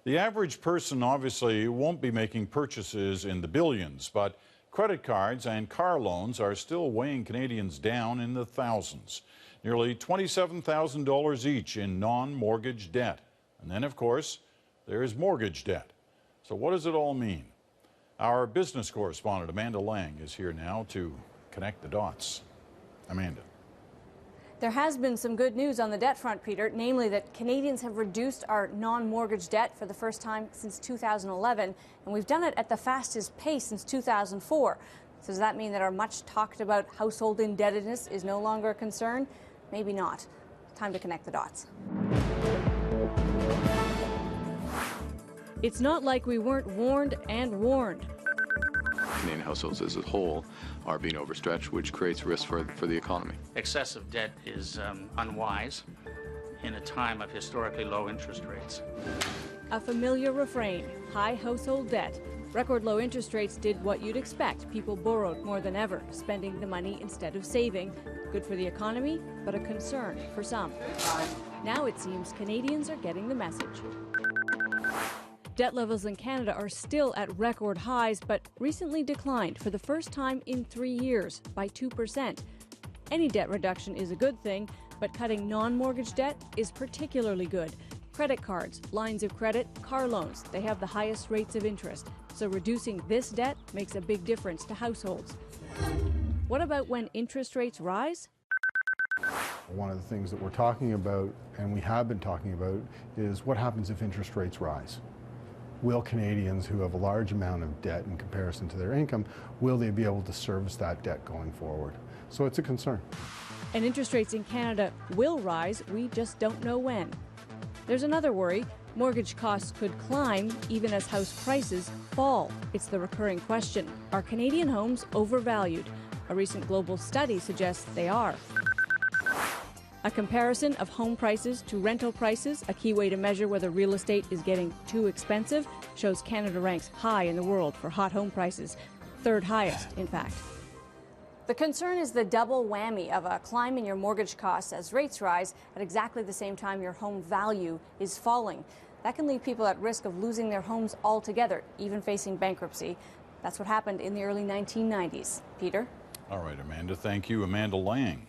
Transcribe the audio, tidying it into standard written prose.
The average person obviously won't be making purchases in the billions, but credit cards and car loans are still weighing Canadians down in the thousands. Nearly $27,000 each in non-mortgage debt. And then, of course, there's mortgage debt. So what does it all mean? Our business correspondent, Amanda Lang, is here now to connect the dots. Amanda. There has been some good news on the debt front, Peter, namely that Canadians have reduced our non-mortgage debt for the first time since 2011, and we've done it at the fastest pace since 2004. So does that mean that our much talked about household indebtedness is no longer a concern? Maybe not. Time to connect the dots. It's not like we weren't warned and warned. Canadian households as a whole are being overstretched, which creates risk for the economy. Excessive debt is unwise in a time of historically low interest rates. A familiar refrain, high household debt. Record low interest rates did what you'd expect. People borrowed more than ever, spending the money instead of saving. Good for the economy, but a concern for some. Now it seems Canadians are getting the message. Debt levels in Canada are still at record highs, but recently declined for the first time in 3 years by 2%. Any debt reduction is a good thing, but cutting non-mortgage debt is particularly good. Credit cards, lines of credit, car loans, they have the highest rates of interest. So reducing this debt makes a big difference to households. What about when interest rates rise? One of the things that we're talking about, and we have been talking about, is what happens if interest rates rise? Will Canadians who have a large amount of debt in comparison to their income, will they be able to service that debt going forward? So it's a concern. And interest rates in Canada will rise, we just don't know when. There's another worry. Mortgage costs could climb even as house prices fall. It's the recurring question. Are Canadian homes overvalued? A recent global study suggests they are. A comparison of home prices to rental prices, a key way to measure whether real estate is getting too expensive, shows Canada ranks high in the world for hot home prices, third highest, in fact. The concern is the double whammy of a climb in your mortgage costs as rates rise at exactly the same time your home value is falling. That can leave people at risk of losing their homes altogether, even facing bankruptcy. That's what happened in the early 1990s. Peter? All right, Amanda. Thank you. Amanda Lang.